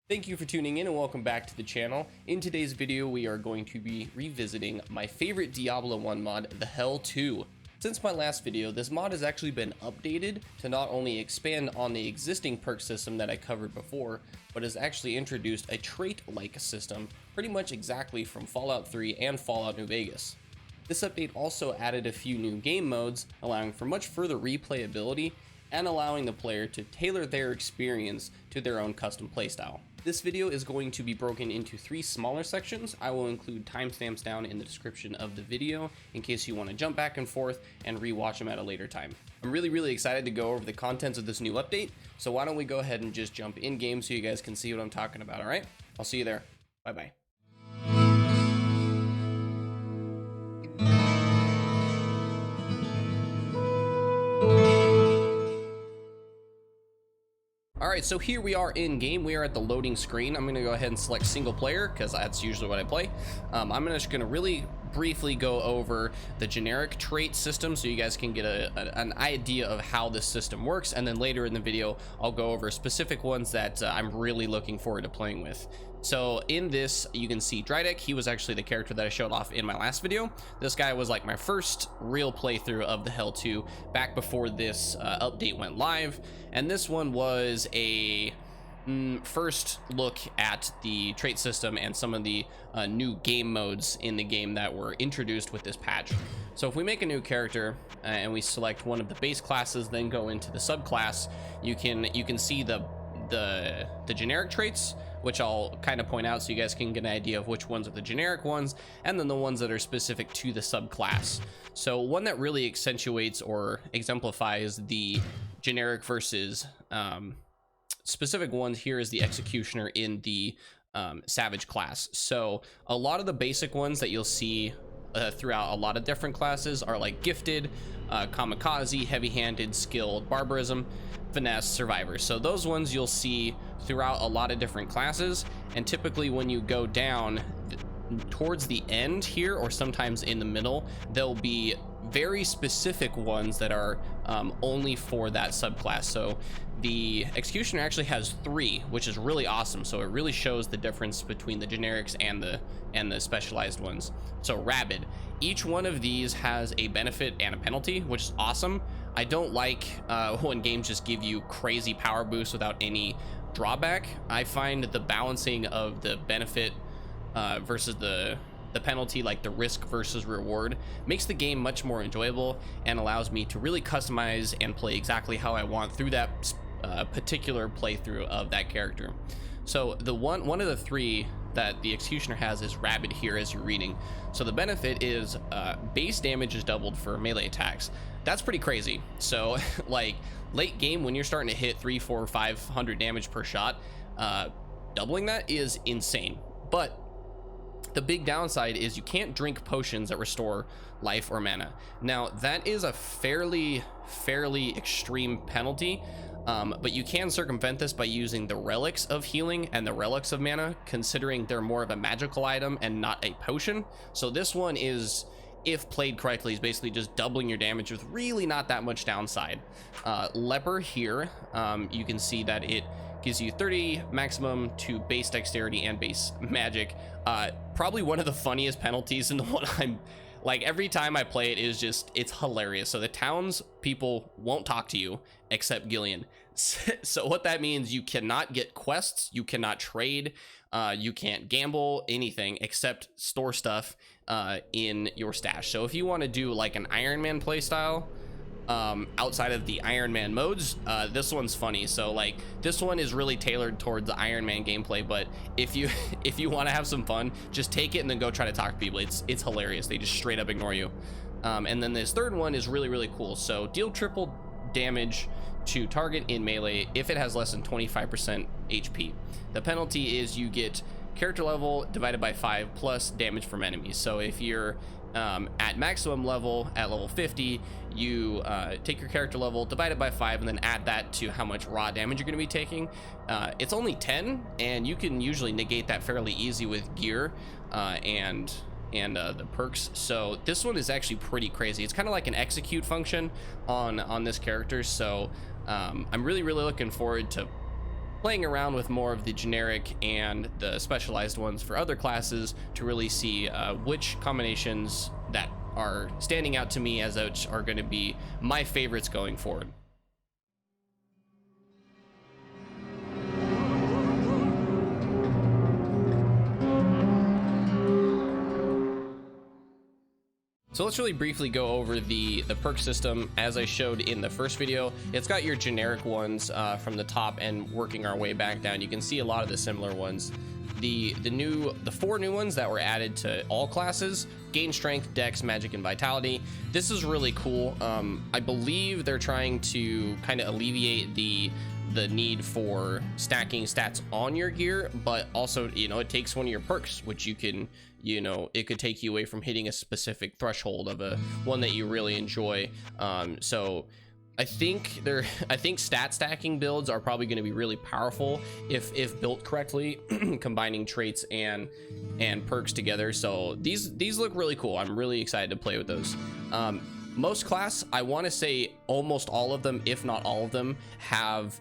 Thank you for tuning in and welcome back to the channel. In today's video, we are going to be revisiting my favorite Diablo 1 mod, the Hell 2. Since my last video, this mod has actually been updated to not only expand on the existing perk system that I covered before, but has actually introduced a trait-like system, pretty much exactly from Fallout 3 and Fallout New Vegas. This update also added a few new game modes, allowing for much further replayability and allowing the player to tailor their experience to their own custom playstyle. This video is going to be broken into 3 smaller sections. I will include timestamps down in the description of the video in case you want to jump back and forth and rewatch them at a later time. I'm really excited to go over the contents of this new update, so why don't we go ahead and just jump in game so you guys can see what I'm talking about, alright? I'll see you there. Bye bye. Alright, so here we are in game. We are at the loading screen. I'm going to go ahead and select single player because that's usually what I play. I'm just going to really briefly go over the generic trait system so you guys can get an idea of how this system works, and then later in the video I'll go over specific ones that I'm really looking forward to playing with. So in this, you can see Drydeck. He was actually the character that I showed off in my last video. This guy was like my first real playthrough of the Hell 2 back before this update went live, and this one was a first look at the trait system and some of the new game modes in the game that were introduced with this patch. So if we make a new character and we select one of the base classes, then go into the subclass, you can see the generic traits, which I'll kind of point out so you guys can get an idea of which ones are the generic ones, and then the ones that are specific to the subclass. So one that really accentuates or exemplifies the generic versus specific ones here is the Executioner in the Savage class. So a lot of the basic ones that you'll see throughout a lot of different classes are like Gifted, Kamikaze, Heavy-Handed, Skilled, Barbarism, Finesse, Survivor. So those ones you'll see throughout a lot of different classes, and typically when you go down towards the end here or sometimes in the middle, there'll be very specific ones that are only for that subclass. So the Executioner actually has 3, which is really awesome. So it really shows the difference between the generics and the specialized ones. So Rabid, each one of these has a benefit and a penalty, which is awesome. I don't like when games just give you crazy power boosts without any drawback. I find the balancing of the benefit versus the penalty, like the risk versus reward, makes the game much more enjoyable and allows me to really customize and play exactly how I want through that particular playthrough of that character. So the one of the 3 that the Executioner has is Rabid here as you're reading. So the benefit is base damage is doubled for melee attacks. That's pretty crazy. So like late game when you're starting to hit 300, 400, 500 damage per shot, doubling that is insane. But the big downside is you can't drink potions that restore life or mana. Now that is a fairly extreme penalty, but you can circumvent this by using the relics of healing and the relics of mana, considering they're more of a magical item and not a potion. So this one is, if played correctly, is basically just doubling your damage with really not that much downside. Leper here, you can see that it gives you 30 maximum to base dexterity and base magic. Probably one of the funniest penalties, and the one I'm like, every time I play it is just, it's hilarious. So the towns people won't talk to you except Gillian. So what that means, you cannot get quests, you cannot trade, you can't gamble, anything except store stuff in your stash. So if you want to do like an Iron Man playstyle, outside of the Iron Man modes, this one's funny. So like this one is really tailored towards the Iron Man gameplay, but if you want to have some fun, just take it and then go try to talk to people. It's hilarious. They just straight up ignore you. And then this third one is really cool. So deal triple damage to target in melee if it has less than 25% HP. The penalty is you get character level divided by 5 plus damage from enemies. So if you're at maximum level at level 50, you take your character level divided by 5 and then add that to how much raw damage you're going to be taking. It's only 10, and you can usually negate that fairly easy with gear and the perks. So this one is actually pretty crazy. It's kind of like an execute function on this character. So I'm really looking forward to playing around with more of the generic and the specialized ones for other classes to really see which combinations that are standing out to me as are going to be my favorites going forward. So let's really briefly go over the perk system. As I showed in the first video, it's got your generic ones from the top, and working our way back down, you can see a lot of the similar ones. The 4 new ones that were added to all classes: gain strength, dex, magic, and vitality. This is really cool. I believe they're trying to kind of alleviate the need for stacking stats on your gear, but also, you know, it takes one of your perks, which you can, you know, it could take you away from hitting a specific threshold of one that you really enjoy. So I think stat stacking builds are probably going to be really powerful if built correctly, combining traits and perks together. So these look really cool. I'm really excited to play with those. Most class, I want to say almost all of them, if not all of them, have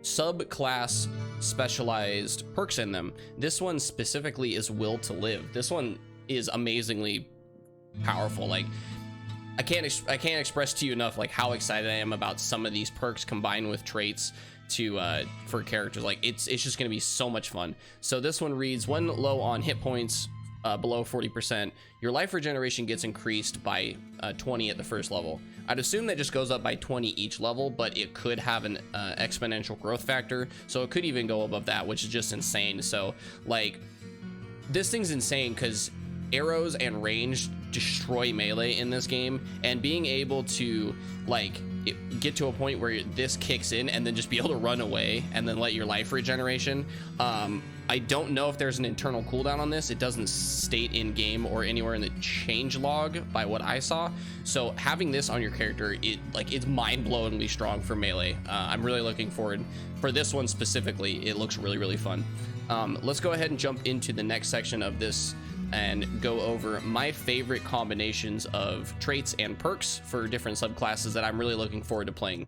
subclass specialized perks in them. This one specifically is Will to Live. This one is amazingly powerful. Like, I can't express to you enough like how excited I am about some of these perks combined with traits for characters. Like, it's just gonna be so much fun. So this one reads: when low on hit points below 40%, your life regeneration gets increased by 20 at the first level. I'd assume that just goes up by 20 each level, but it could have an exponential growth factor, so it could even go above that, which is just insane. So like, this thing's insane because arrows and range destroy melee in this game, and being able to like get to a point where this kicks in and then just be able to run away and then let your life regeneration. I don't know if there's an internal cooldown on this. It doesn't state in game or anywhere in the change log by what I saw. So having this on your character, it's mind-blowingly strong for melee. I'm really looking forward for this one specifically. It looks really, really fun. Let's go ahead and jump into the next section of this and go over my favorite combinations of traits and perks for different subclasses that I'm really looking forward to playing.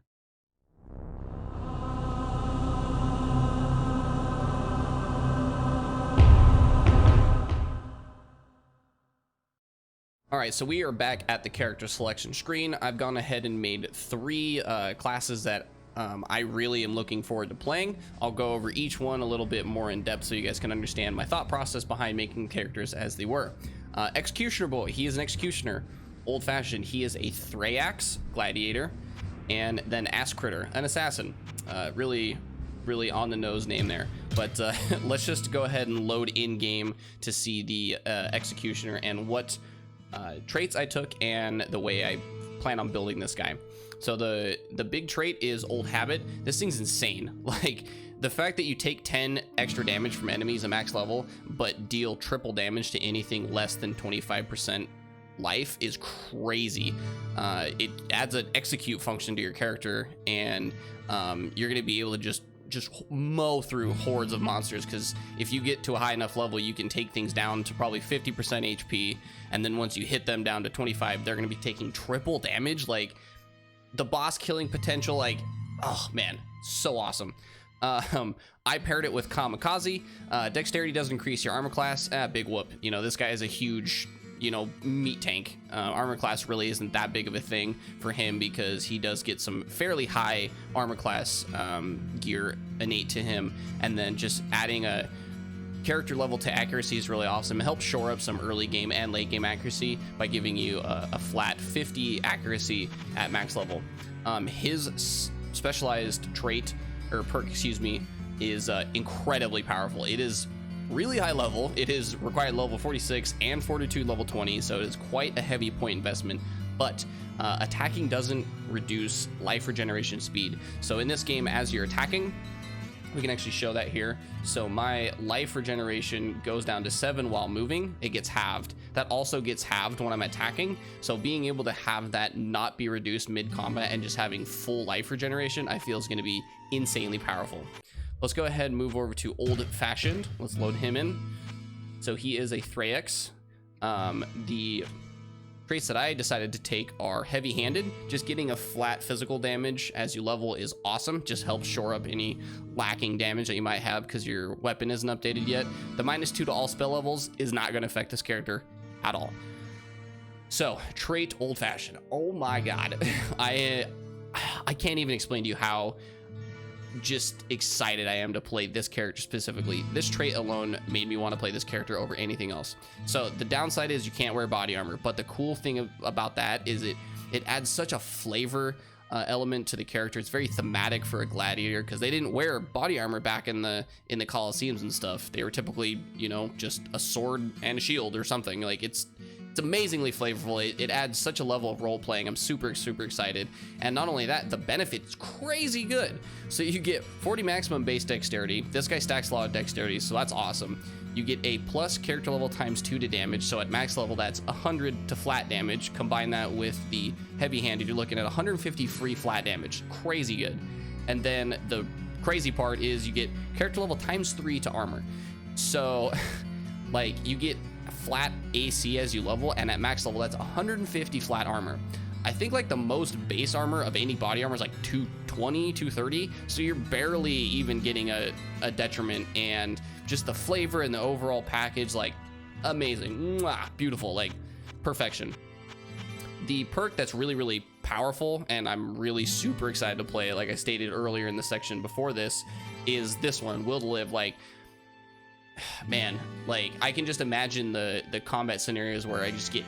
All right, so we are back at the character selection screen. I've gone ahead and made 3 classes that I really am looking forward to playing. I'll go over each one a little bit more in depth so you guys can understand my thought process behind making characters as they were. Executioner Boy, he is an executioner. Old Fashioned, he is a Thrayax gladiator. And then Ass Critter, an assassin. Really on the nose name there. But let's just go ahead and load in game to see the executioner and what traits I took and the way I plan on building this guy. So the big trait is Old Habit. This thing's insane. Like, the fact that you take 10 extra damage from enemies at max level but deal triple damage to anything less than 25% life is crazy. It adds an execute function to your character, and you're gonna be able to just mow through hordes of monsters, because if you get to a high enough level, you can take things down to probably 50% HP, and then once you hit them down to 25, they're going to be taking triple damage. Like, the boss killing potential, like, oh man, so awesome. I paired it with Kamikaze. Dexterity does increase your armor class. Big whoop. You know, this guy is a huge, you know, meat tank. Armor class really isn't that big of a thing for him because he does get some fairly high armor class gear innate to him, and then just adding a character level to accuracy is really awesome. It helps shore up some early game and late game accuracy by giving you a flat 50 accuracy at max level. His specialized trait, or perk, excuse me, is incredibly powerful. It is really high level. It is required level 46 and fortitude level 20, so it is quite a heavy point investment, but attacking doesn't reduce life regeneration speed. So in this game, as you're attacking, we can actually show that here. So my life regeneration goes down to 7 while moving. It gets halved. That also gets halved when I'm attacking. So being able to have that not be reduced mid-combat and just having full life regeneration, I feel is going to be insanely powerful. Let's go ahead and move over to Old Fashioned. Let's load him in. So he is a Thrayax. The Traits that I decided to take are heavy-handed. Just getting a flat physical damage as you level is awesome. Just helps shore up any lacking damage that you might have because your weapon isn't updated yet. The -2 to all spell levels is not going to affect this character at all. So, trait old-fashioned. Oh my god. I can't even explain to you how just excited I am to play this character specifically. This trait alone made me want to play this character over anything else. So the downside is you can't wear body armor, but the cool thing about that is it adds such a flavor element to the character. It's very thematic for a gladiator because they didn't wear body armor back in the Colosseums and stuff. They were typically, you know, just a sword and a shield or something. Like it's amazingly flavorful. It adds such a level of role playing. I'm super excited. And not only that, the benefit's crazy good. So you get 40 maximum base dexterity. This guy stacks a lot of dexterity, so that's awesome. You get a plus character level ×2 to damage. So at max level, that's 100 to flat damage. Combine that with the heavy handed, you're looking at 150 free flat damage. Crazy good. And then the crazy part is you get character level ×3 to armor. So like you get flat AC as you level, and at max level that's 150 flat armor. I think like the most base armor of any body armor is like 220, 230, so you're barely even getting a detriment, and just the flavor and the overall package, like amazing. Mwah, beautiful, like perfection. The perk that's really powerful, and I'm really super excited to play it, like I stated earlier in the section before this, is this one, Will to Live. Like, man, like I can just imagine the combat scenarios where I just get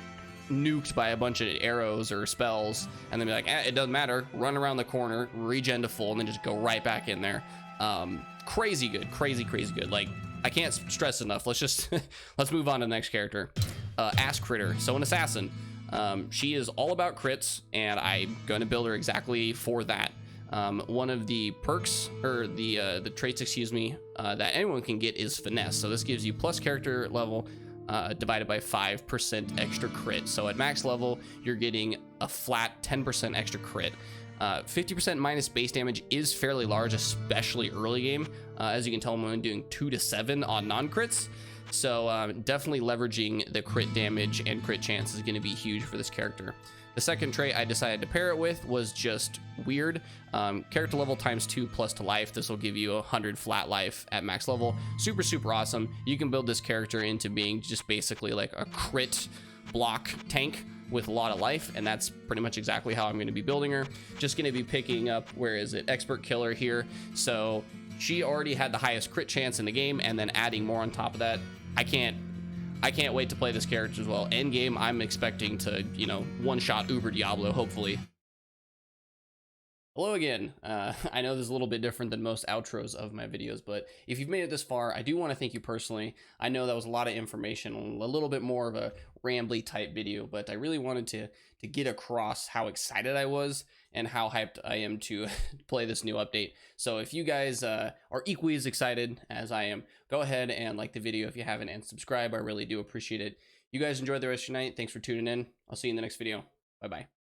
nuked by a bunch of arrows or spells and then be like, it doesn't matter, run around the corner, regen to full, and then just go right back in there. Crazy good, crazy good. Like I can't stress enough. Let's just let's move on to the next character. Ass Critter. So an assassin. She is all about crits, and I'm going to build her exactly for that. One of the perks, or the traits, excuse me, that anyone can get is finesse. So this gives you plus character level divided by 5% extra crit. So at max level, you're getting a flat 10% extra crit. 50% minus base damage is fairly large, especially early game. As you can tell, I'm doing 2 to 7 on non-crits. So definitely leveraging the crit damage and crit chance is going to be huge for this character. The second trait I decided to pair it with was just weird. Character level ×2 plus to life. This will give you 100 flat life at max level. Super awesome. You can build this character into being just basically like a crit block tank with a lot of life, and that's pretty much exactly how I'm going to be building her. Just going to be picking up, where is it, expert killer here. So she already had the highest crit chance in the game, and then adding more on top of that. I can't wait to play this character as well. End game, I'm expecting to, you know, one-shot Uber Diablo, hopefully. Hello again. I know this is a little bit different than most outros of my videos, but if you've made it this far, I do want to thank you personally. I know that was a lot of information, a little bit more of a rambly type video, but I really wanted to get across how excited I was and how hyped I am to play this new update. So if you guys are equally as excited as I am, go ahead and like the video if you haven't, and subscribe. I really do appreciate it. You guys enjoy the rest of your night. Thanks for tuning in. I'll see you in the next video. Bye-bye.